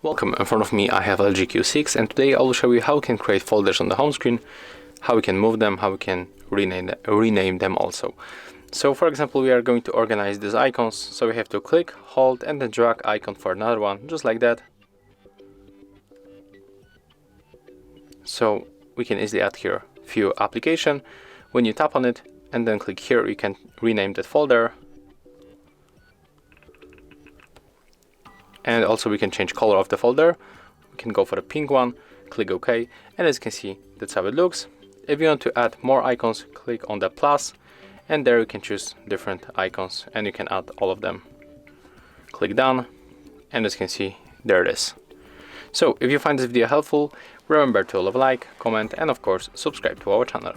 Welcome, in front of me I have LG Q6, and today I will show you how we can create folders on the home screen, how we can move them, how we can rename them also. So for example, we are going to organize these icons, so we have to click, hold and then drag icon for another one, just like that. So we can easily add here few application. When you tap on it and then click here, you can rename that folder. And also we can change color of the folder. We can go for the pink one, click OK, and as you can see, that's how it looks. If you want to add more icons, click on the plus, and there you can choose different icons and you can add all of them. Click done, and as you can see, there it is. So if you find this video helpful, remember to leave a like, comment, and of course subscribe to our channel.